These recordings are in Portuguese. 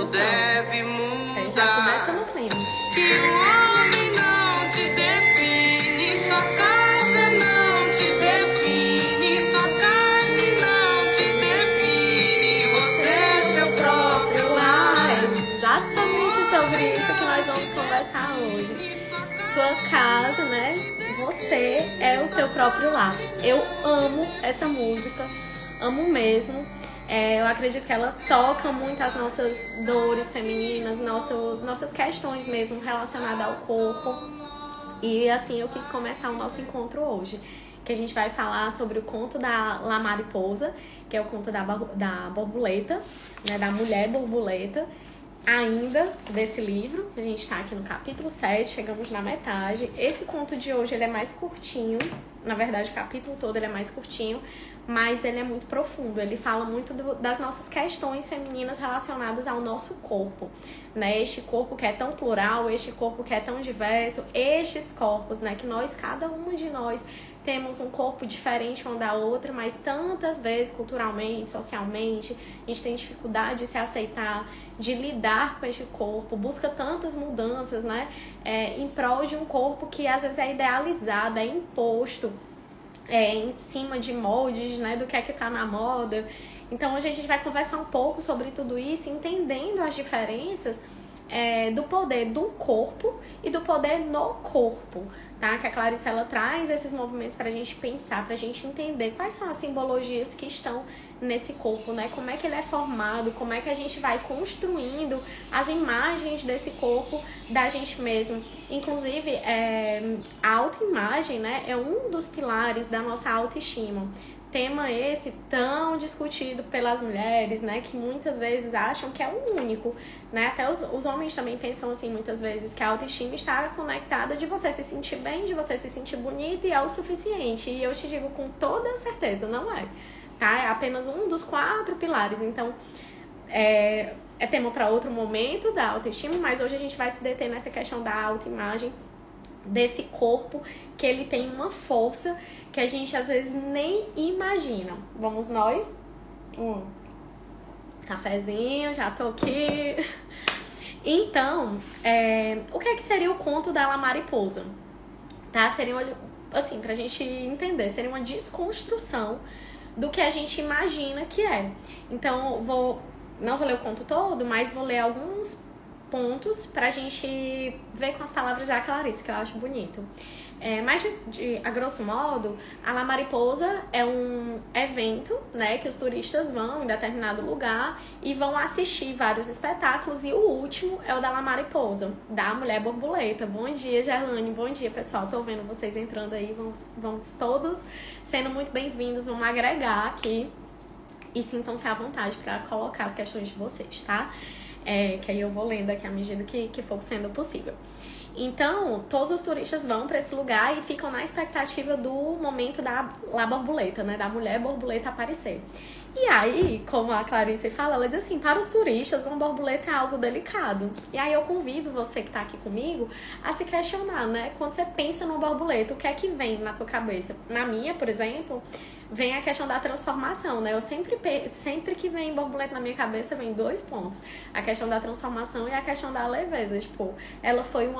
deve A gente já começa mudar. no clima. Que o homem não te define, sua casa não te define, sua carne não te define, você é seu próprio lar. É exatamente sobre isso que nós vamos conversar hoje. Sua casa, né? Você é o seu próprio lar. Eu amo essa música, amo mesmo. Eu acredito que ela toca muito as nossas dores femininas, nossas questões mesmo relacionadas ao corpo. E assim eu quis começar o nosso encontro hoje, que a gente vai falar sobre o conto da La Mariposa, que é o conto da borboleta, né, da mulher borboleta, ainda desse livro. A gente está aqui no capítulo 7, chegamos na metade. Esse conto de hoje ele é mais curtinho, na verdade o capítulo todo ele é mais curtinho, mas ele é muito profundo. Ele fala muito das nossas questões femininas relacionadas ao nosso corpo, né? Este corpo que é tão plural, este corpo que é tão diverso, estes corpos, né? Que cada uma de nós temos um corpo diferente uma da outra, mas tantas vezes, culturalmente, socialmente, a gente tem dificuldade de se aceitar, de lidar com este corpo, busca tantas mudanças, né? Em prol de um corpo que às vezes é idealizado, é imposto, em cima de moldes, né, do que é que tá na moda. Então hoje a gente vai conversar um pouco sobre tudo isso, entendendo as diferenças do poder do corpo e do poder no corpo, tá? Que a Clarice, ela traz esses movimentos pra gente pensar, pra gente entender quais são as simbologias que estão nesse corpo, né? Como é que ele é formado, como é que a gente vai construindo as imagens desse corpo da gente mesmo. Inclusive, a autoimagem, né, é um dos pilares da nossa autoestima. Tema esse tão discutido pelas mulheres, né, que muitas vezes acham que é o único, né, até os homens também pensam assim muitas vezes, que a autoestima está conectada de você se sentir bem, de você se sentir bonita e é o suficiente, e eu te digo com toda certeza, não é, tá, é apenas um dos 4 pilares. Então, é tema para outro momento da autoestima, mas hoje a gente vai se deter nessa questão da autoimagem, desse corpo que ele tem uma força que a gente às vezes nem imagina. Vamos nós? Cafezinho, já tô aqui. Então, o que seria o conto da La Mariposa? Tá? Seria assim, pra gente entender, seria uma desconstrução do que a gente imagina que é. Então, não vou ler o conto todo, mas vou ler alguns pontos pra gente ver com as palavras da Clarice, que eu acho bonito. Mas, a grosso modo, a La Mariposa é um evento, né, que os turistas vão em determinado lugar e vão assistir vários espetáculos, e o último é o da La Mariposa, da Mulher Borboleta. Bom dia, Gerlane, bom dia, pessoal. Tô vendo vocês entrando aí, vão todos sendo muito bem-vindos, vamos agregar aqui e sintam-se à vontade para colocar as questões de vocês, tá? Que aí eu vou lendo aqui à medida que for sendo possível. Então, todos os turistas vão para esse lugar e ficam na expectativa do momento da La Borboleta, né? Da mulher borboleta aparecer. E aí, como a Clarice fala, ela diz assim, para os turistas, uma borboleta é algo delicado. E aí eu convido você que tá aqui comigo a se questionar, né? Quando você pensa numa borboleta, o que é que vem na tua cabeça? Na minha, por exemplo, vem a questão da transformação, né? Eu sempre que vem borboleta na minha cabeça, vem 2 pontos. A questão da transformação e a questão da leveza. Tipo, ela foi um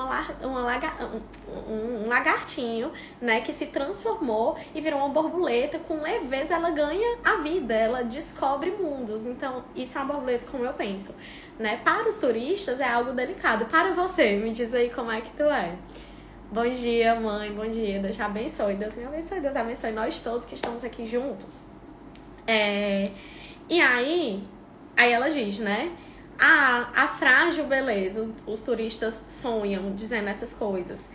lagartinho, né? Que se transformou e virou uma borboleta. Com leveza, ela ganha a vida, ela descobre mundos. Então, isso é uma borboleta como eu penso, né? Para os turistas, é algo delicado. Para você, me diz aí como é que tu é. Bom dia, mãe, bom dia, Deus te abençoe, Deus me abençoe, Deus abençoe nós todos que estamos aqui juntos. E aí ela diz, né, a frágil beleza, os turistas sonham dizendo essas coisas.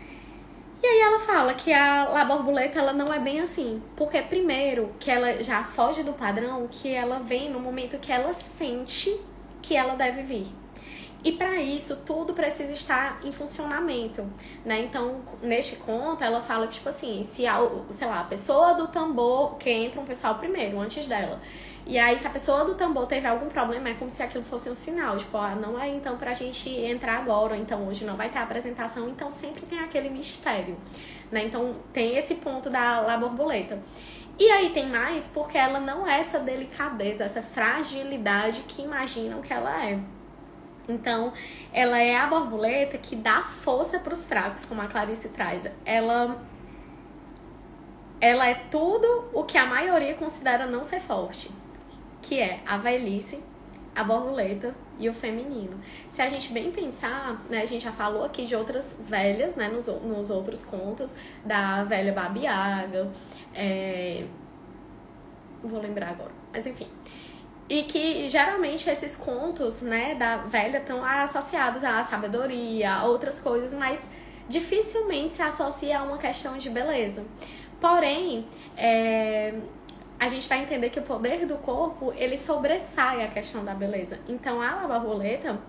E aí ela fala que a La Borboleta, ela não é bem assim, porque primeiro que ela já foge do padrão, que ela vem no momento que ela sente que ela deve vir. E para isso, tudo precisa estar em funcionamento, né? Então, neste conto, ela fala que, tipo assim, se a pessoa do tambor, que entra um pessoal primeiro, antes dela, e aí se a pessoa do tambor teve algum problema, é como se aquilo fosse um sinal, tipo, não é então pra gente entrar agora, ou então hoje não vai ter apresentação, então sempre tem aquele mistério, né? Então, tem esse ponto da La Borboleta. E aí tem mais porque ela não é essa delicadeza, essa fragilidade que imaginam que ela é. Então, ela é a borboleta que dá força para os fracos, como a Clarice traz. Ela é tudo o que a maioria considera não ser forte, que é a velhice, a borboleta e o feminino. Se a gente bem pensar, né, a gente já falou aqui de outras velhas, né, nos outros contos, da velha Baba Yaga, não vou lembrar agora, mas enfim. E que geralmente esses contos, né, da velha estão associados à sabedoria, a outras coisas, mas dificilmente se associa a uma questão de beleza. Porém, a gente vai entender que o poder do corpo, ele sobressai a questão da beleza. Então, a borboleta,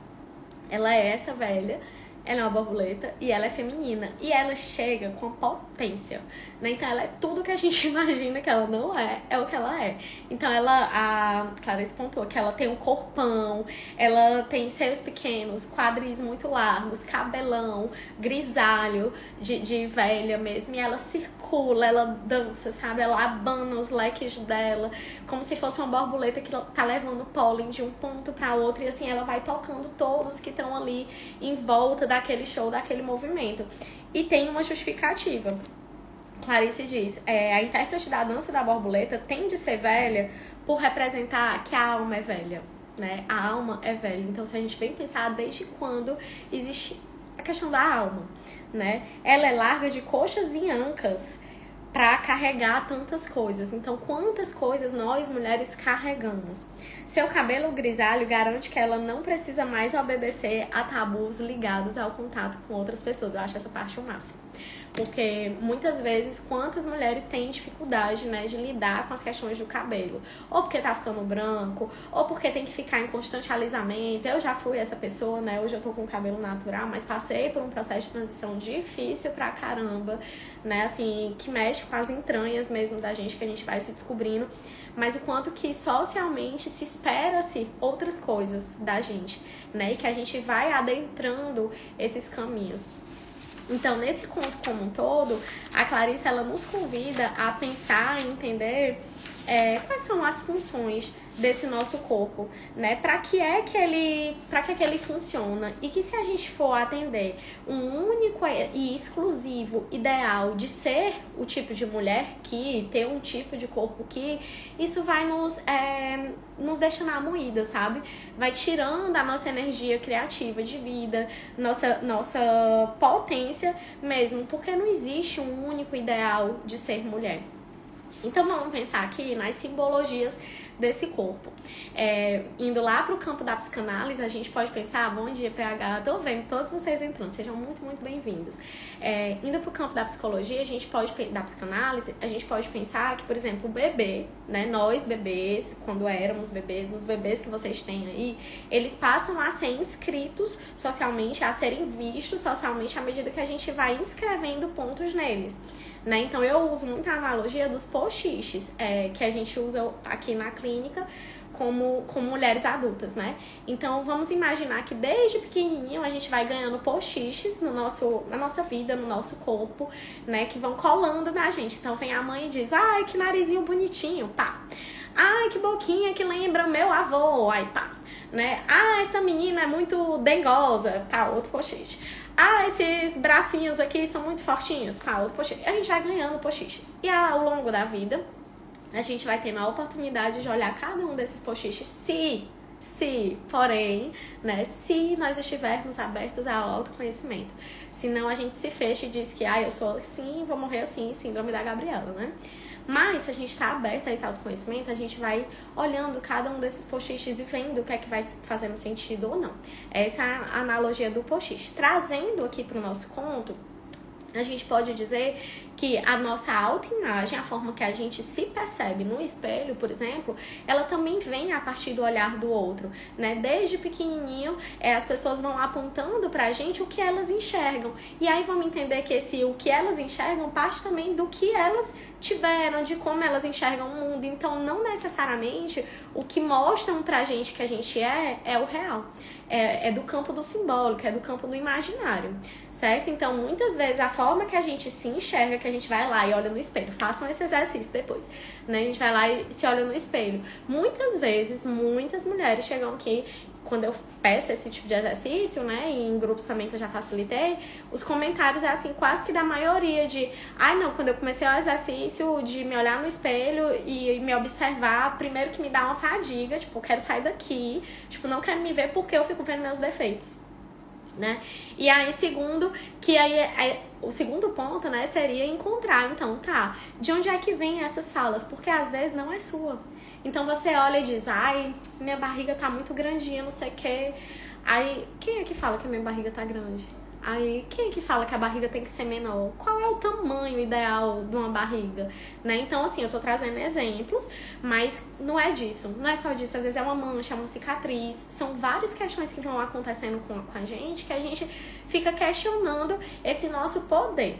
ela é essa velha, ela é uma borboleta e ela é feminina. E ela chega com potência, né? Então, ela é tudo que a gente imagina que ela não é o que ela é. Então, a Clarice pontuou que ela tem um corpão, ela tem seios pequenos, quadris muito largos, cabelão, grisalho, de velha mesmo. E ela circula, ela dança, sabe? Ela abana os leques dela, como se fosse uma borboleta que tá levando pólen de um ponto para outro. E assim, ela vai tocando todos que estão ali em volta daquele show, daquele movimento. E tem uma justificativa. Clarice diz, a intérprete da dança da borboleta tem de ser velha por representar que a alma é velha, né? A alma é velha. Então, se a gente bem pensar, desde quando existe a questão da alma, né? Ela é larga de coxas e ancas para carregar tantas coisas. Então, quantas coisas nós, mulheres, carregamos? Seu cabelo grisalho garante que ela não precisa mais obedecer a tabus ligados ao contato com outras pessoas. Eu acho essa parte o máximo. Porque muitas vezes, quantas mulheres têm dificuldade, né, de lidar com as questões do cabelo? Ou porque tá ficando branco, ou porque tem que ficar em constante alisamento. Eu já fui essa pessoa, né? Hoje eu tô com cabelo natural, mas passei por um processo de transição difícil pra caramba, né? Assim, que mexe com as entranhas mesmo da gente, que a gente vai se descobrindo. Mas o quanto que socialmente se espera-se outras coisas da gente, né? E que a gente vai adentrando esses caminhos. Então, nesse conto como um todo, a Clarice, ela nos convida a pensar e entender quais são as funções desse nosso corpo, né? Para que ele funciona, e que se a gente for atender um único e exclusivo ideal de ser o tipo de mulher que, ter um tipo de corpo que, isso vai nos deixando moída, sabe? Vai tirando a nossa energia criativa de vida, nossa potência mesmo, porque não existe um único ideal de ser mulher. Então vamos pensar aqui nas simbologias desse corpo. Indo lá para o campo da psicanálise, a gente pode pensar, bom dia PH, tô vendo todos vocês entrando, sejam muito, muito bem-vindos. Indo para o campo da psicologia, da psicanálise, a gente pode pensar que, por exemplo, o bebê, né, nós bebês, quando éramos bebês, os bebês que vocês têm aí, eles passam a ser inscritos socialmente, a serem vistos socialmente à medida que a gente vai inscrevendo pontos neles. Né? Então, eu uso muito a analogia dos post-its, que a gente usa aqui na clínica como mulheres adultas, né? Então, vamos imaginar que desde pequenininho a gente vai ganhando post-its na nossa vida, no nosso corpo, né? Que vão colando na gente. Então, vem a mãe e diz, ai, que narizinho bonitinho, pá. Ai, que boquinha que lembra meu avô, aí pá. Né? Ah, essa menina é muito dengosa, pá, outro post-it. Ah, esses bracinhos aqui são muito fortinhos, pá, outro post-it. A gente vai ganhando post-its. E ao longo da vida, a gente vai tendo a oportunidade de olhar cada um desses post-its porém, né, se nós estivermos abertos ao autoconhecimento. Senão a gente se fecha e diz que, eu sou assim, vou morrer assim, síndrome da Gabriela, né? Mas se a gente está aberto a esse autoconhecimento, a gente vai olhando cada um desses post-its e vendo o que é que vai fazendo sentido ou não. Essa é a analogia do post-it. Trazendo aqui para o nosso conto, a gente pode dizer que a nossa autoimagem, a forma que a gente se percebe no espelho, por exemplo, ela também vem a partir do olhar do outro, né? Desde pequenininho, as pessoas vão apontando pra gente o que elas enxergam. E aí vamos entender que o que elas enxergam parte também do que elas tiveram, de como elas enxergam o mundo. Então, não necessariamente o que mostram pra gente que a gente é o real. É do campo do simbólico, é do campo do imaginário, certo? Então, muitas vezes, a forma que a gente se enxerga, que a gente vai lá e olha no espelho, façam esse exercício depois, né? A gente vai lá e se olha no espelho. Muitas vezes, muitas mulheres chegam aqui quando eu peço esse tipo de exercício, né, e em grupos também que eu já facilitei, os comentários é assim, quase que da maioria de, ai não, quando eu comecei o exercício de me olhar no espelho e me observar, primeiro que me dá uma fadiga, tipo, eu quero sair daqui, tipo, não quero me ver porque eu fico vendo meus defeitos, né? E aí, segundo, que aí o segundo ponto, né, seria encontrar, então, tá, de onde é que vem essas falas? Porque às vezes não é sua. Então você olha e diz, ai, minha barriga tá muito grandinha, não sei o quê. Aí, quem é que fala que a minha barriga tá grande? Aí, quem é que fala que a barriga tem que ser menor? Qual é o tamanho ideal de uma barriga? Né? Então, assim, eu tô trazendo exemplos, mas não é disso. Não é só disso. Às vezes é uma mancha, é uma cicatriz. São várias questões que vão acontecendo com a gente, que a gente fica questionando esse nosso poder.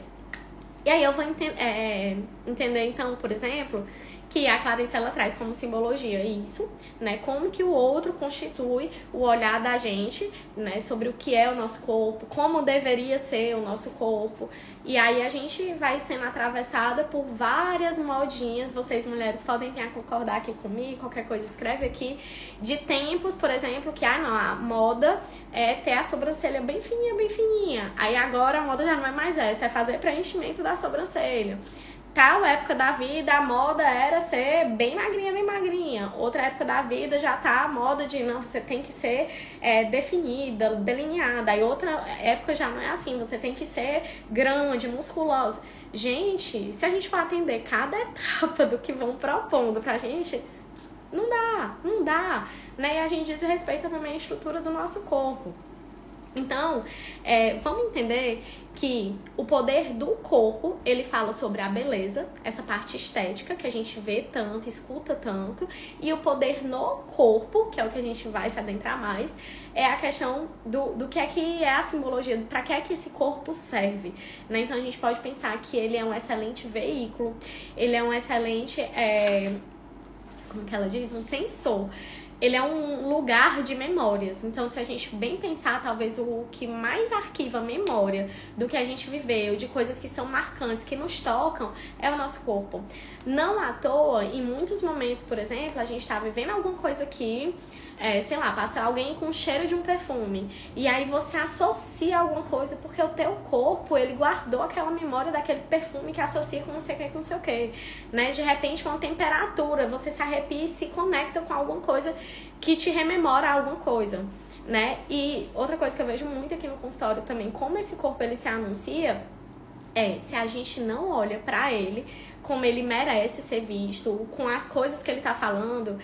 E aí eu vou entender, então, por exemplo, que a Clarice, ela traz como simbologia isso, né? Como que o outro constitui o olhar da gente, né? Sobre o que é o nosso corpo, como deveria ser o nosso corpo. E aí a gente vai sendo atravessada por várias modinhas. Vocês, mulheres, podem vir a concordar aqui comigo, qualquer coisa escreve aqui. De tempos, por exemplo, que a moda é ter a sobrancelha bem fininha, bem fininha. Aí agora a moda já não é mais essa, é fazer preenchimento da sobrancelha. Tal época da vida, a moda era ser bem magrinha, bem magrinha. Outra época da vida já tá a moda de, não, você tem que ser definida, delineada. Aí outra época já não é assim, você tem que ser grande, musculosa. Gente, se a gente for atender cada etapa do que vão propondo pra gente, não dá, né? E a gente desrespeita também a estrutura do nosso corpo. Então, vamos entender que o poder do corpo, ele fala sobre a beleza, essa parte estética que a gente vê tanto, escuta tanto, e o poder no corpo, que é o que a gente vai se adentrar mais, é a questão do que é a simbologia, para que é que esse corpo serve, né? Então a gente pode pensar que ele é um excelente veículo, ele é um excelente, como que ela diz? Um sensor. Ele é um lugar de memórias. Então, se a gente bem pensar, talvez o que mais arquiva a memória do que a gente viveu, de coisas que são marcantes, que nos tocam, é o nosso corpo. Não à toa, em muitos momentos, por exemplo, a gente tá vivendo alguma coisa aqui, sei lá, passa alguém com o cheiro de um perfume, e aí você associa alguma coisa, porque o teu corpo, ele guardou aquela memória daquele perfume que associa com não sei o que, com não sei o que, né? De repente, uma temperatura, você se arrepia e se conecta com alguma coisa que te rememora alguma coisa, né? E outra coisa que eu vejo muito aqui no consultório também, como esse corpo, ele se anuncia, se a gente não olha pra ele como ele merece ser visto, com as coisas que ele tá falando,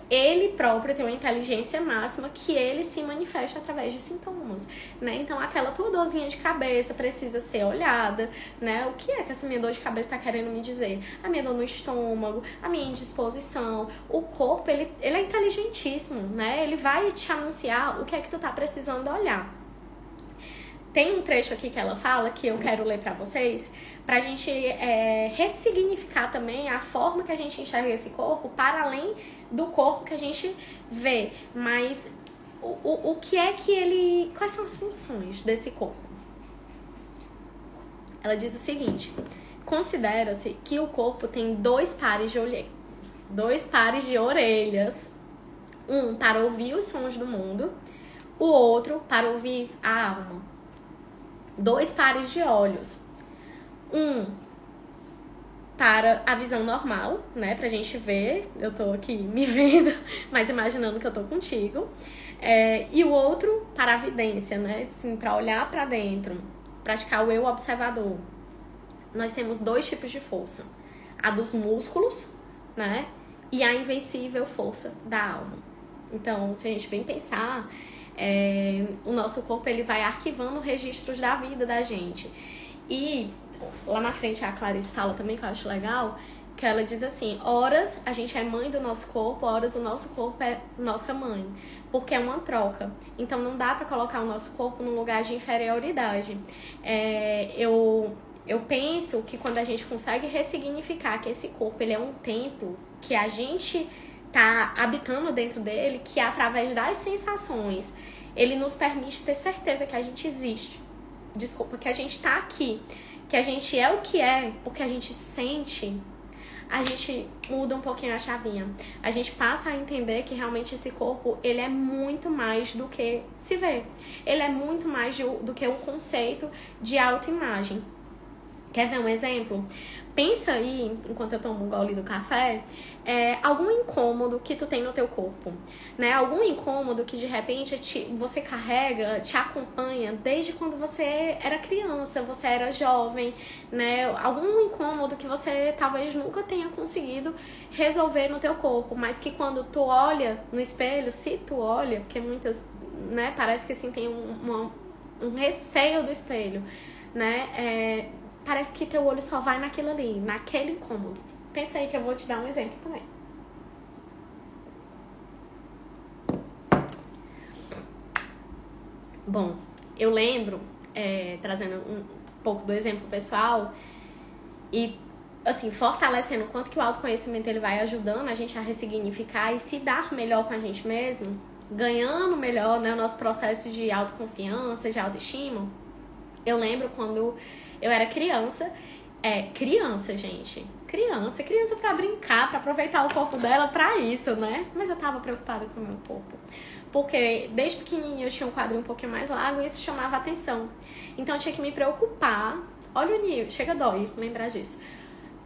ele próprio tem uma inteligência máxima que ele se manifesta através de sintomas, né? Então, aquela tua dorzinha de cabeça precisa ser olhada, né? O que é que essa minha dor de cabeça tá querendo me dizer? A minha dor no estômago, a minha indisposição, o corpo, ele é inteligentíssimo, né? Ele vai te anunciar o que é que tu tá precisando olhar. Tem um trecho aqui que ela fala, que eu quero ler pra vocês, pra gente ressignificar também a forma que a gente enxerga esse corpo, para além do corpo que a gente vê. Mas o que é que ele... Quais são as funções desse corpo? Ela diz o seguinte: considera-se que o corpo tem dois pares de orelhas. Um para ouvir os sons do mundo, o outro para ouvir a alma. 2 pares de olhos. Um para a visão normal, né? Pra gente ver. Eu tô aqui me vendo, mas imaginando que eu tô contigo. E o outro para a vidência, né? Assim, pra olhar pra dentro. Praticar o eu observador. Nós temos 2 tipos de força. A dos músculos, né? E a invencível força da alma. Então, se a gente bem pensar... o nosso corpo, ele vai arquivando registros da vida da gente. E lá na frente a Clarice fala também, que eu acho legal, que ela diz assim: horas a gente é mãe do nosso corpo, horas o nosso corpo é nossa mãe, porque é uma troca. Então não dá pra colocar o nosso corpo num lugar de inferioridade. Eu penso que quando a gente consegue ressignificar que esse corpo, ele é um templo, que a gente tá habitando dentro dele, que através das sensações ele nos permite ter certeza que a gente existe, que a gente tá aqui, que a gente é o que é, porque a gente sente. a gente muda um pouquinho a chavinha. A gente passa a entender que realmente esse corpo, ele é muito mais do que se vê. Ele é muito mais do que um conceito de autoimagem. Quer ver um exemplo? Pensa aí, enquanto eu tomo um gole do café, algum incômodo que tu tem no teu corpo, né? Algum incômodo que de repente você carrega, te acompanha desde quando você era criança, você era jovem, né? Algum incômodo que você talvez nunca tenha conseguido resolver no teu corpo, mas que quando tu olha no espelho, se tu olha, porque muitas, né, parece que assim tem um receio do espelho, né? Parece que teu olho só vai naquilo ali, naquele incômodo. Pensa aí que eu vou te dar um exemplo também. Bom, eu lembro, trazendo um pouco do exemplo pessoal, e assim, fortalecendo o quanto que o autoconhecimento ele vai ajudando a gente a ressignificar e se dar melhor com a gente mesmo, ganhando melhor, né, o nosso processo de autoconfiança, de autoestima. Eu lembro quando eu era criança, gente, criança pra brincar, pra aproveitar o corpo dela pra isso, né? Mas eu tava preocupada com o meu corpo, porque desde pequenininha eu tinha um quadril um pouquinho mais largo e isso chamava atenção. Então eu tinha que me preocupar, olha o nível, chega dói lembrar disso.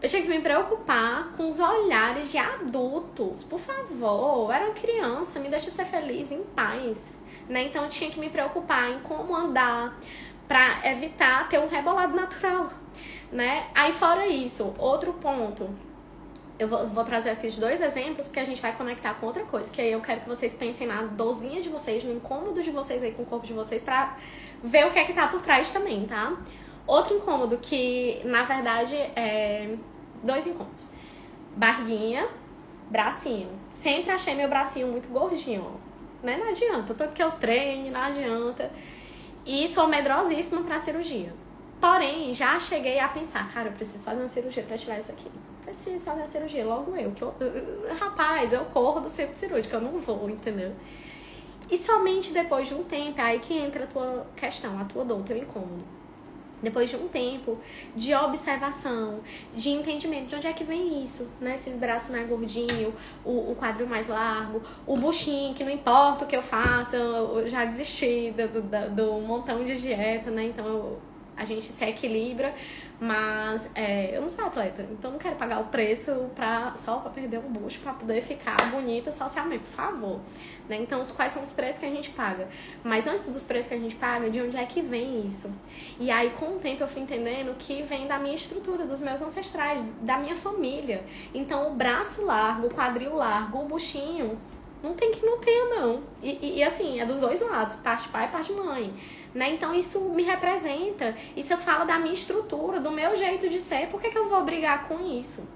Eu tinha que me preocupar com os olhares de adultos, por favor, eu era uma criança, me deixa ser feliz, em paz, né? Então eu tinha que me preocupar em como andar, pra evitar ter um rebolado natural, né? Aí fora isso, outro ponto, eu vou trazer esses dois exemplos porque a gente vai conectar com outra coisa, que aí eu quero que vocês pensem na dorzinha de vocês, no incômodo de vocês aí com o corpo de vocês, pra ver o que é que tá por trás também, tá? Outro incômodo que, na verdade, dois incômodos. Barriguinha, bracinho. Sempre achei meu bracinho muito gordinho, né? Não adianta, tanto que eu treino, não adianta. E sou medrosíssima pra cirurgia. Porém, já cheguei a pensar, cara, eu preciso fazer uma cirurgia pra tirar isso aqui. Preciso fazer uma cirurgia, logo eu. Rapaz, eu corro do centro cirúrgico, eu não vou, entendeu? E somente depois de um tempo, é aí que entra a tua questão, a tua dor, o teu incômodo. Depois de um tempo de observação, de entendimento de onde é que vem isso, né? Esses braços mais gordinhos, o quadril mais largo, o buchinho, que não importa o que eu faça, eu já desisti do montão de dieta, né? Então a gente se equilibra, mas eu não sou atleta, então não quero pagar o preço só pra perder um bucho, pra poder ficar bonita socialmente, por favor, né? Então, quais são os preços que a gente paga? Mas antes dos preços que a gente paga, de onde é que vem isso? E aí, com o tempo, eu fui entendendo que vem da minha estrutura, dos meus ancestrais, da minha família. Então, o braço largo, o quadril largo, o buchinho, não tem que não tenha, não. E assim, é dos dois lados, parte pai e parte mãe, né? Então isso me representa, isso fala da minha estrutura, do meu jeito de ser. Por que eu vou brigar com isso?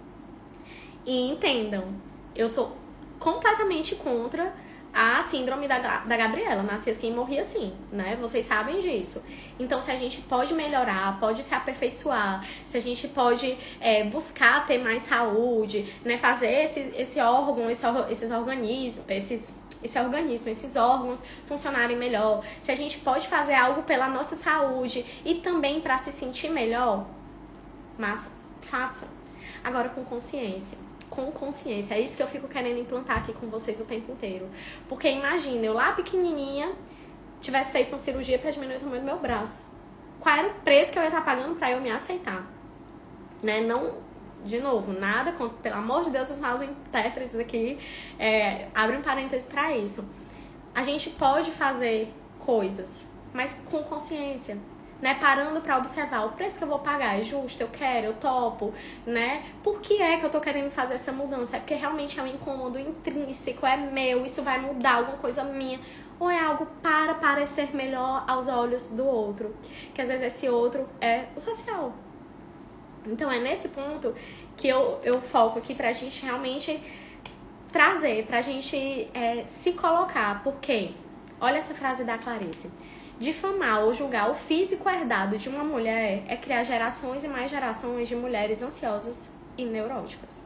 E entendam, eu sou completamente contra a síndrome da Gabriela. Nasci assim e morri assim, né? Vocês sabem disso. Então, se a gente pode melhorar, pode se aperfeiçoar, se a gente pode buscar ter mais saúde, né? Fazer esse órgão, esses organismos, esses órgãos funcionarem melhor, se a gente pode fazer algo pela nossa saúde e também para se sentir melhor, mas faça. Agora com consciência. Com consciência. É isso que eu fico querendo implantar aqui com vocês o tempo inteiro. Porque imagina, eu lá pequenininha tivesse feito uma cirurgia para diminuir o tamanho do meu braço. Qual era o preço que eu ia estar pagando para eu me aceitar? Né? Não, de novo, nada contra, pelo amor de Deus, os maus intérpretes aqui abrem parênteses para isso. A gente pode fazer coisas, mas com consciência. Né, parando para observar o preço que eu vou pagar, é justo, eu quero, eu topo, né? Por que é que eu tô querendo fazer essa mudança? É porque realmente é um incômodo intrínseco, é meu, isso vai mudar alguma coisa minha, ou é algo para parecer melhor aos olhos do outro, que às vezes esse outro é o social. Então é nesse ponto que eu foco aqui pra gente realmente trazer, pra gente se colocar, porque olha essa frase da Clarice: difamar ou julgar o físico herdado de uma mulher é criar gerações e mais gerações de mulheres ansiosas e neuróticas.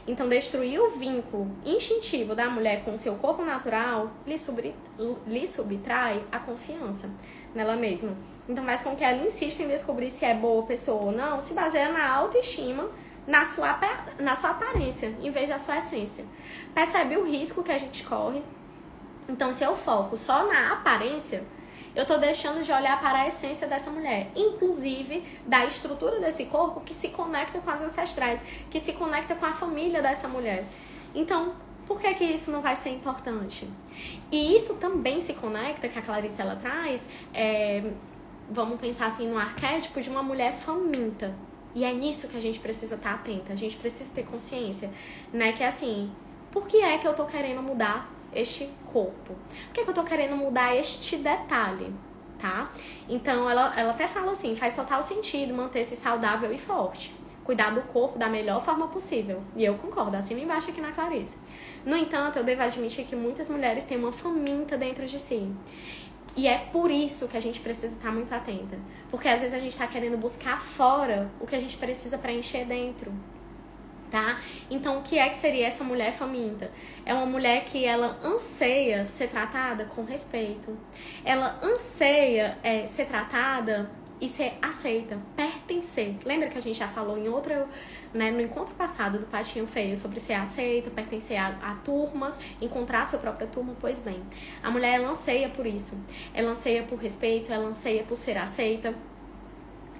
Então, destruir o vínculo instintivo da mulher com o seu corpo natural lhe subtrai a confiança nela mesma. Então, faz com que ela insista em descobrir se é boa pessoa ou não, se baseia na autoestima, na sua aparência, em vez da sua essência. Percebe o risco que a gente corre? Então, se eu foco só na aparência, eu tô deixando de olhar para a essência dessa mulher, inclusive da estrutura desse corpo que se conecta com as ancestrais, que se conecta com a família dessa mulher. Então, por que isso não vai ser importante? E isso também se conecta, que a Clarice ela traz, vamos pensar assim no arquétipo de uma mulher faminta. E é nisso que a gente precisa estar atenta, a gente precisa ter consciência, né? Que é assim, por que é que eu tô querendo mudar este corpo? Por que é que eu tô querendo mudar este detalhe, tá? Então, ela até fala assim, faz total sentido manter-se saudável e forte. Cuidar do corpo da melhor forma possível. E eu concordo, acima e embaixo aqui na Clarice. No entanto, eu devo admitir que muitas mulheres têm uma faminta dentro de si. E é por isso que a gente precisa estar muito atenta. Porque às vezes a gente está querendo buscar fora o que a gente precisa preencher dentro. Tá? Então, o que é que seria essa mulher faminta? É uma mulher que ela anseia ser tratada com respeito. Ela anseia ser tratada e ser aceita, pertencer. Lembra que a gente já falou em outro, né, no encontro passado do Patinho Feio sobre ser aceita, pertencer a turmas, encontrar a sua própria turma? Pois bem, a mulher ela anseia por isso. Ela anseia por respeito, ela anseia por ser aceita,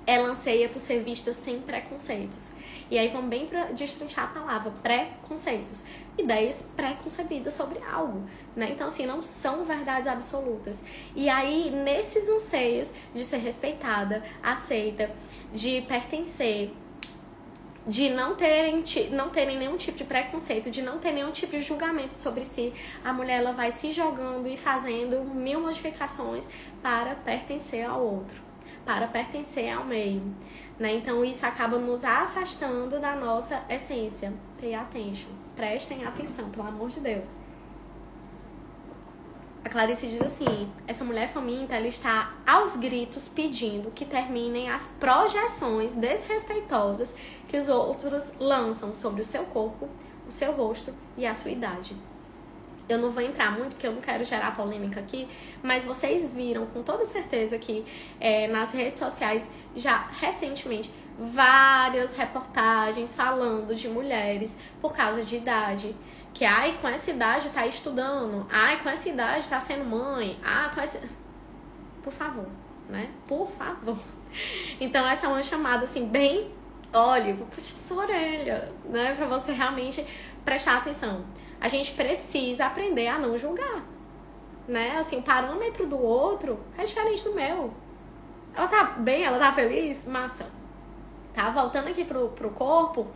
ela anseia por ser vista sem preconceitos. E aí vamos bem para destrinchar a palavra, preconceitos. Ideias preconcebidas sobre algo, né? Então, assim, não são verdades absolutas. E aí, nesses anseios de ser respeitada, aceita, de pertencer, de não terem nenhum tipo de preconceito, de não ter nenhum tipo de julgamento sobre si, a mulher ela vai se jogando e fazendo 1000 modificações para pertencer ao outro, para pertencer ao meio, né? Então isso acaba nos afastando da nossa essência. Pay attention, prestem atenção, pelo amor de Deus. A Clarice diz assim, essa mulher faminta, ela está aos gritos pedindo que terminem as projeções desrespeitosas que os outros lançam sobre o seu corpo, o seu rosto e a sua idade. Eu não vou entrar muito, porque eu não quero gerar polêmica aqui, mas vocês viram com toda certeza que nas redes sociais, já recentemente, várias reportagens falando de mulheres por causa de idade. Que, ai, com essa idade tá estudando, ai, com essa idade tá sendo mãe, com essa... Por favor, né? Por favor. Então, essa é uma chamada, assim, bem... Olha, vou puxar sua orelha, né? Pra você realmente prestar atenção. A gente precisa aprender a não julgar, né? Assim, o parâmetro do outro é diferente do meu. Ela tá bem? Ela tá feliz? Massa. Tá? Voltando aqui pro corpo,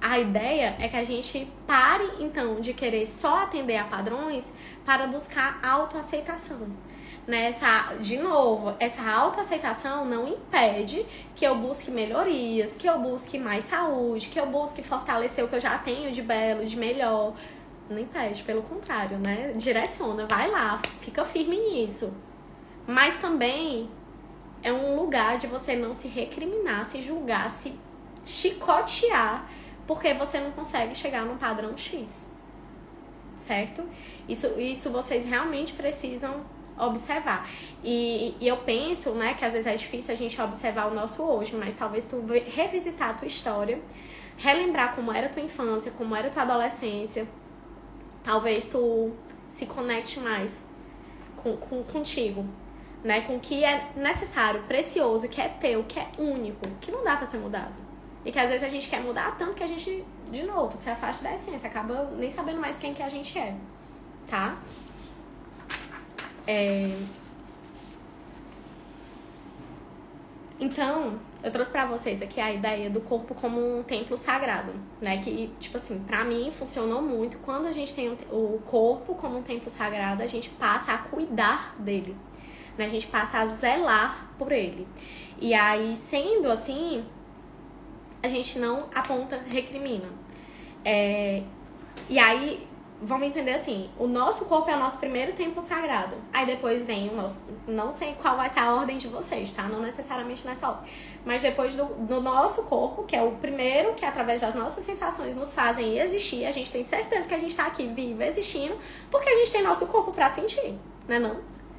a ideia é que a gente pare, então, de querer só atender a padrões para buscar autoaceitação. Né? De novo, essa autoaceitação não impede que eu busque melhorias, que eu busque mais saúde, que eu busque fortalecer o que eu já tenho de belo, de melhor. Não impede, pelo contrário, né? Direciona, vai lá, fica firme nisso. Mas também é um lugar de você não se recriminar, se julgar, se chicotear, porque você não consegue chegar num padrão X, certo? Isso vocês realmente precisam observar. E eu penso, né, que às vezes é difícil a gente observar o nosso hoje, mas talvez tu revisitar a tua história, relembrar como era a tua infância, como era a tua adolescência, talvez tu se conecte mais contigo, né, com o que é necessário, precioso, que é teu, que é único, que não dá pra ser mudado. E que às vezes a gente quer mudar tanto que a gente, de novo, se afasta da essência, acaba nem sabendo mais quem que a gente é, tá? Então, eu trouxe pra vocês aqui a ideia do corpo como um templo sagrado, né? Que, tipo assim, pra mim funcionou muito. Quando a gente tem o corpo como um templo sagrado, a gente passa a cuidar dele, né? A gente passa a zelar por ele. E aí, sendo assim, a gente não aponta, recrimina. E aí, vamos entender assim, o nosso corpo é o nosso primeiro templo sagrado. Aí depois vem o nosso... Não sei qual vai ser a ordem de vocês, tá? Não necessariamente nessa ordem. Mas depois do nosso corpo, que é o primeiro que através das nossas sensações nos fazem existir, a gente tem certeza que a gente tá aqui vivo, existindo, porque a gente tem nosso corpo pra sentir, né não?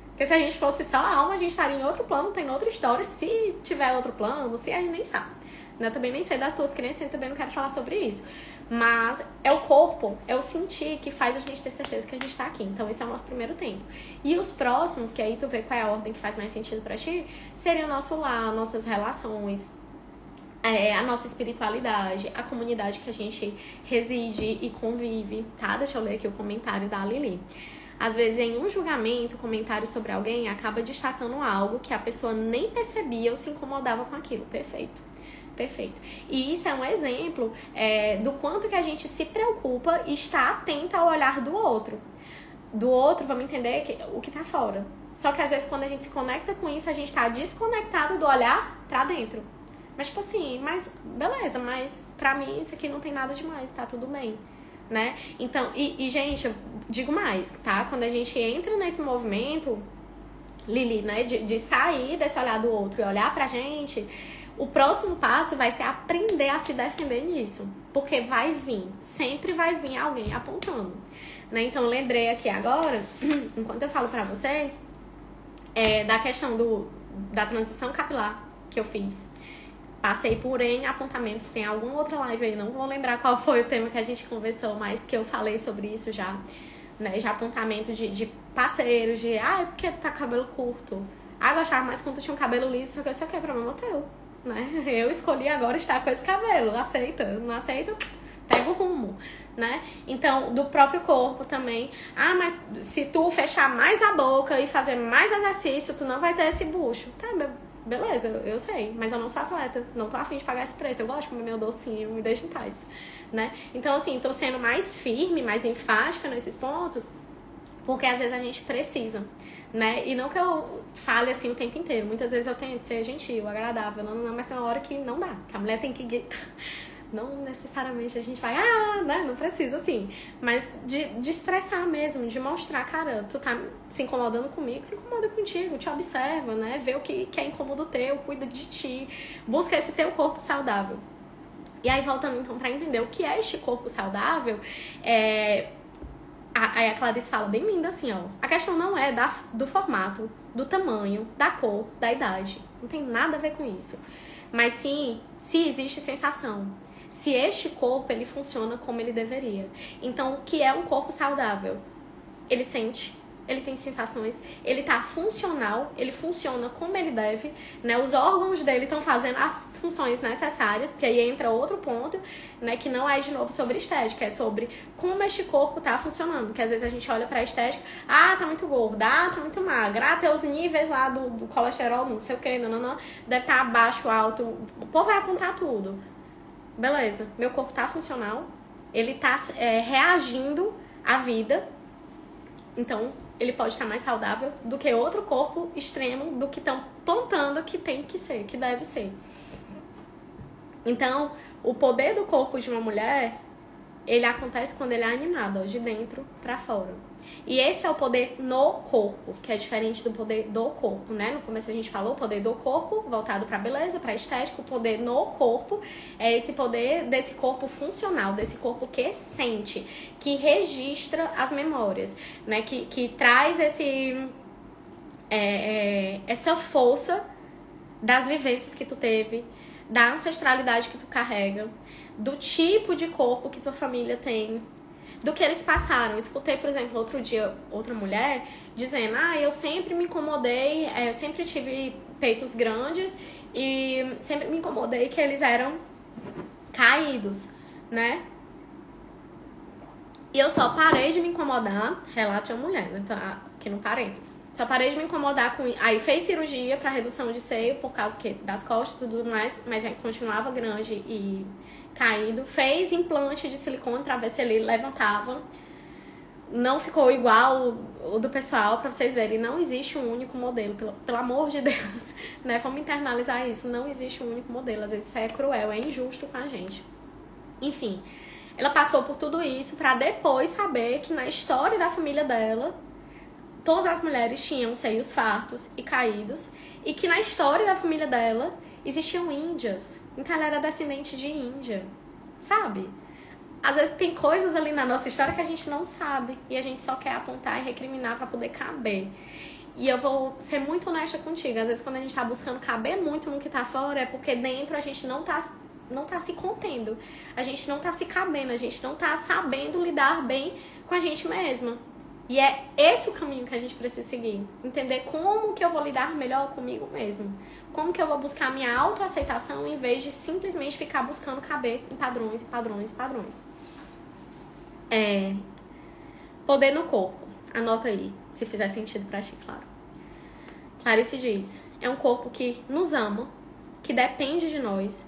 Porque se a gente fosse só a alma, a gente estaria em outro plano, tem outra história. Se tiver outro plano, se a gente nem sabe, né? Eu também nem sei das tuas crenças e também não quero falar sobre isso. Mas é o corpo, é o sentir que faz a gente ter certeza que a gente tá aqui. Então esse é o nosso primeiro tempo. E os próximos, que aí tu vê qual é a ordem que faz mais sentido pra ti, seria o nosso lar, nossas relações, a nossa espiritualidade, a comunidade que a gente reside e convive, tá? Deixa eu ler aqui o comentário da Lili. Às vezes, em um julgamento, comentário sobre alguém acaba destacando algo que a pessoa nem percebia ou se incomodava com aquilo. Perfeito. Perfeito. E isso é um exemplo do quanto que a gente se preocupa e está atenta ao olhar do outro. Do outro, vamos entender o que tá fora. Só que às vezes quando a gente se conecta com isso, a gente tá desconectado do olhar pra dentro. Mas tipo assim, mas beleza, mas pra mim isso aqui não tem nada demais, tá tudo bem, né? Então, gente, eu digo mais, tá? Quando a gente entra nesse movimento, Lili, né, de sair desse olhar do outro e olhar pra gente, o próximo passo vai ser aprender a se defender nisso. Porque vai vir, sempre vai vir alguém apontando, né? Então, lembrei aqui agora, enquanto eu falo pra vocês, da questão da transição capilar que eu fiz. Passei por N apontamentos, tem alguma outra live aí, não vou lembrar qual foi o tema que a gente conversou, mas que eu falei sobre isso já, né? Já apontamento de parceiros, porque tá cabelo curto. Eu gostava mais quando tu tinha um cabelo liso, só que isso aqui é problema teu, né? Eu escolhi agora estar com esse cabelo, aceita, não aceita, pega o rumo, né? Então, do próprio corpo também. Mas se tu fechar mais a boca e fazer mais exercício, tu não vai ter esse bucho. Tá, beleza, eu sei, mas eu não sou atleta, não tô afim de pagar esse preço, eu gosto de comer meu docinho, me deixa em paz, né? Então, assim, tô sendo mais firme, mais enfática nesses pontos, porque às vezes a gente precisa, né? E não que eu fale assim o tempo inteiro, muitas vezes eu tento ser gentil, agradável, não, mas tem uma hora que não dá, que a mulher tem que... Não necessariamente a gente vai, né? Não precisa, assim. Mas de expressar mesmo, de mostrar, cara, tu tá se incomodando comigo, se incomoda contigo, te observa, né? Vê o que é incômodo teu, cuida de ti, busca esse teu corpo saudável. E aí, voltando então pra entender o que é este corpo saudável, aí a Clarice fala bem linda assim, ó. A questão não é do formato, do tamanho, da cor, da idade. Não tem nada a ver com isso. Mas sim, se existe sensação. Se este corpo, ele funciona como ele deveria. Então, o que é um corpo saudável? Ele sente, ele tem sensações, ele tá funcional, ele funciona como ele deve, né? Os órgãos dele estão fazendo as funções necessárias, porque aí entra outro ponto, né? Que não é, de novo, sobre estética, é sobre como este corpo tá funcionando. Porque às vezes a gente olha pra estética, tá muito gorda, tá muito magra, teus níveis lá do colesterol, não sei o que, não, deve estar abaixo, alto, o povo vai apontar tudo. Beleza, meu corpo tá funcional, ele tá reagindo à vida, então ele pode estar mais saudável do que outro corpo extremo do que estão plantando que tem que ser, que deve ser. Então, o poder do corpo de uma mulher, ele acontece quando ele é animado, ó, de dentro pra fora. E esse é o poder no corpo, que é diferente do poder do corpo, né? No começo a gente falou o poder do corpo, voltado pra beleza, pra estética. O poder no corpo é esse poder desse corpo funcional, desse corpo que sente, que registra as memórias, né? Que traz essa força das vivências que tu teve, da ancestralidade que tu carrega, do tipo de corpo que tua família tem, do que eles passaram. Escutei, por exemplo, outro dia, outra mulher dizendo, eu sempre me incomodei, eu sempre tive peitos grandes e sempre me incomodei que eles eram caídos, né? E eu só parei de me incomodar, relato a mulher, né? Então, aqui no parênteses. Só parei de me incomodar com... Aí fez cirurgia pra redução de seio por causa das costas e tudo mais, mas continuava grande e caído. Fez implante de silicone pra ver se ele levantava. Não ficou igual o do pessoal, pra vocês verem. Não existe um único modelo, pelo amor de Deus, né? Vamos internalizar isso. Não existe um único modelo. Às vezes isso é cruel, é injusto com a gente. Enfim, ela passou por tudo isso pra depois saber que na história da família dela, todas as mulheres tinham seios fartos e caídos, e que na história da família dela existiam índias. Então ela era descendente de índia, sabe? Às vezes tem coisas ali na nossa história que a gente não sabe e a gente só quer apontar e recriminar pra poder caber. E eu vou ser muito honesta contigo, às vezes quando a gente tá buscando caber muito no que tá fora é porque dentro a gente não tá não tá se contendo, a gente não tá se cabendo, a gente não tá sabendo lidar bem com a gente mesma. E é esse o caminho que a gente precisa seguir. Entender como que eu vou lidar melhor comigo mesmo. Como que eu vou buscar minha autoaceitação em vez de simplesmente ficar buscando caber em padrões, padrões, padrões. Poder no corpo. Anota aí, se fizer sentido pra ti, claro. Clarice diz, é um corpo que nos ama, que depende de nós,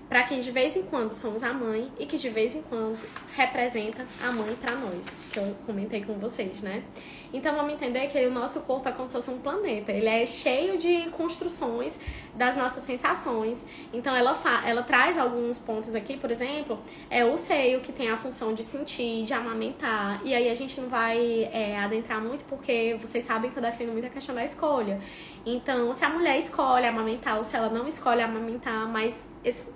para quem de vez em quando somos a mãe e que de vez em quando representa a mãe para nós, que eu comentei com vocês, né? Então vamos entender que o nosso corpo é como se fosse um planeta, ele é cheio de construções das nossas sensações. Então ela traz alguns pontos aqui, por exemplo, o seio, que tem a função de sentir, de amamentar, e aí a gente não vai adentrar muito porque vocês sabem que eu defendo muito a questão da escolha. Então, se a mulher escolhe amamentar ou se ela não escolhe amamentar, mas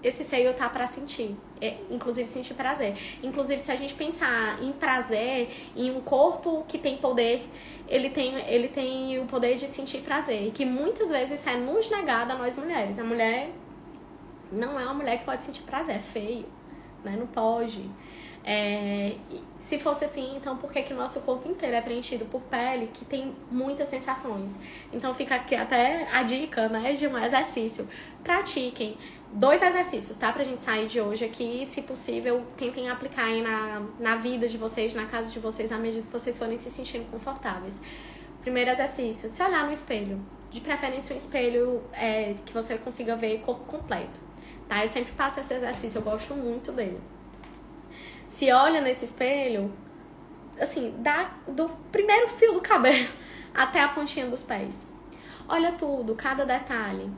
esse seio tá pra sentir, inclusive sentir prazer. Inclusive, se a gente pensar em prazer, em um corpo que tem poder, ele tem o poder de sentir prazer, e que muitas vezes é nos negado a nós mulheres. A mulher não é uma mulher que pode sentir prazer, é feio, né? Não pode. Se fosse assim, então por que o nosso corpo inteiro é preenchido por pele que tem muitas sensações? Então fica aqui até a dica, né, de um exercício. Pratiquem 2 exercícios, tá? Pra gente sair de hoje aqui, se possível, tentem aplicar aí na vida de vocês, na casa de vocês, à medida que vocês forem se sentindo confortáveis. Primeiro exercício, se olhar no espelho. De preferência um espelho que você consiga ver corpo completo, tá? Eu sempre passo esse exercício, eu gosto muito dele. Se olha nesse espelho, assim, do primeiro fio do cabelo até a pontinha dos pés. Olha tudo, cada detalhe.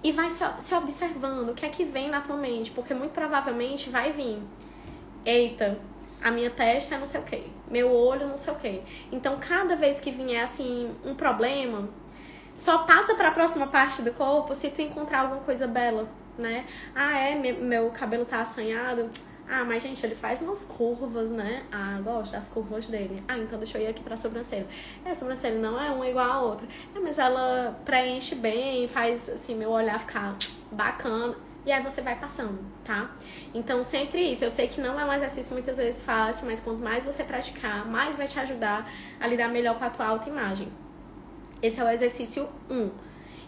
E vai se observando o que é que vem na tua mente, porque muito provavelmente vai vir. Eita, a minha testa é não sei o quê, meu olho não sei o quê. Então, cada vez que vier, assim, um problema, só passa para a próxima parte do corpo se tu encontrar alguma coisa bela, né? Meu cabelo tá assanhado. Mas gente, ele faz umas curvas, né? Gosto das curvas dele. Então deixa eu ir aqui pra sobrancelha. A sobrancelha não é uma igual a outra. Mas ela preenche bem, faz assim, meu olhar ficar bacana. E aí você vai passando, tá? Então sempre isso. Eu sei que não é um exercício muitas vezes fácil, mas quanto mais você praticar, mais vai te ajudar a lidar melhor com a tua autoimagem. Esse é o exercício 1.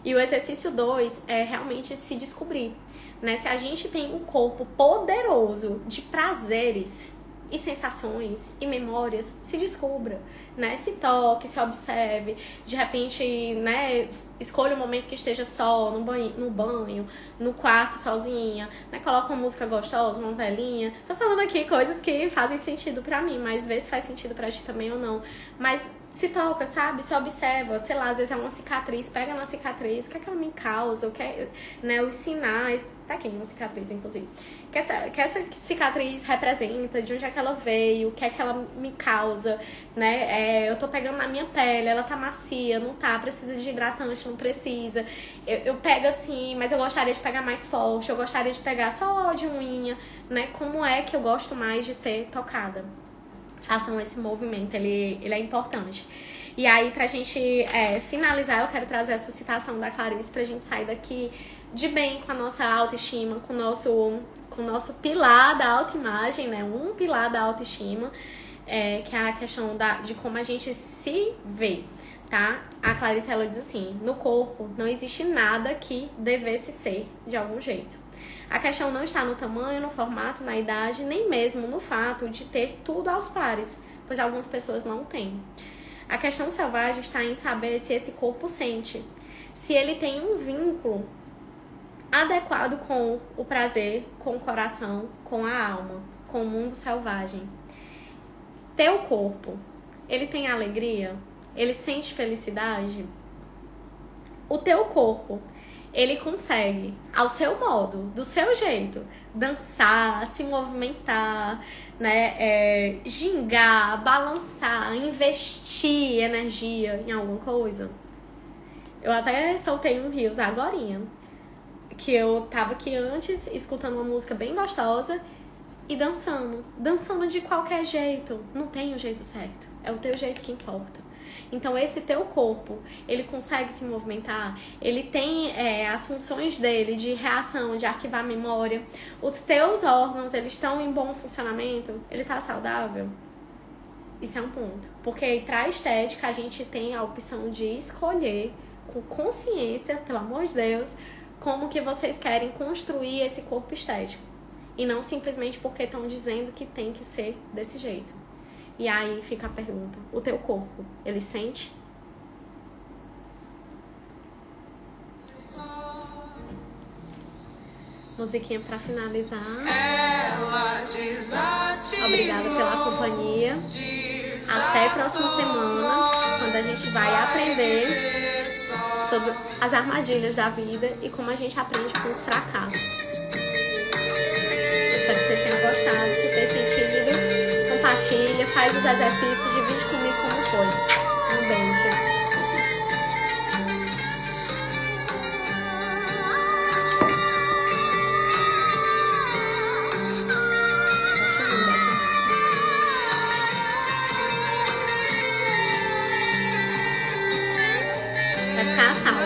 E o exercício 2 é realmente se descobrir. Né? Se a gente tem um corpo poderoso de prazeres e sensações e memórias, se descubra, né? Se toque, se observe, de repente, né? Escolha um momento que esteja só, no banho, no quarto, sozinha, né? Coloca uma música gostosa, uma velhinha. Tô falando aqui coisas que fazem sentido pra mim, mas vê se faz sentido pra ti também ou não. Mas se toca, sabe? Se observa, sei lá, às vezes é uma cicatriz, pega na cicatriz, o que é que ela me causa, né? Os sinais. Tá aqui uma cicatriz, inclusive. Que essa cicatriz representa, de onde é que ela veio, o que é que ela me causa, né? Eu tô pegando na minha pele, ela tá macia, não tá, precisa de hidratante, não precisa. Eu pego assim, mas eu gostaria de pegar mais forte, eu gostaria de pegar só de unha, né? Como é que eu gosto mais de ser tocada? Façam esse movimento, ele é importante. E aí, pra gente finalizar, eu quero trazer essa citação da Clarice pra gente sair daqui de bem com a nossa autoestima, com o nosso pilar da autoimagem, né? Um pilar da autoestima, que é a questão de como a gente se vê, tá? A Clarice, ela diz assim, no corpo não existe nada que devesse ser de algum jeito. A questão não está no tamanho, no formato, na idade, nem mesmo no fato de ter tudo aos pares, pois algumas pessoas não têm. A questão selvagem está em saber se esse corpo sente, se ele tem um vínculo adequado com o prazer, com o coração, com a alma, com o mundo selvagem. Teu corpo, ele tem alegria? Ele sente felicidade? O teu corpo, ele consegue, ao seu modo, do seu jeito, dançar, se movimentar, né, gingar, balançar, investir energia em alguma coisa? Eu até soltei um rios agorinha, que eu tava aqui antes, escutando uma música bem gostosa e dançando de qualquer jeito. Não tem o jeito certo, é o teu jeito que importa. Então esse teu corpo, ele consegue se movimentar, ele tem as funções dele de reação, de arquivar memória, os teus órgãos, eles estão em bom funcionamento, ele tá saudável? Isso é um ponto. Porque pra estética a gente tem a opção de escolher com consciência, pelo amor de Deus, como que vocês querem construir esse corpo estético. E não simplesmente porque estão dizendo que tem que ser desse jeito. E aí fica a pergunta, o teu corpo, ele sente? Musiquinha pra finalizar. Obrigada pela companhia. Até a próxima semana, quando a gente vai aprender sobre as armadilhas da vida e como a gente aprende com os fracassos. Espero que vocês tenham gostado. Se fez sentido, compartilha, faz os exercícios, divide comigo como foi. Um beijo. Vai ficar a salva.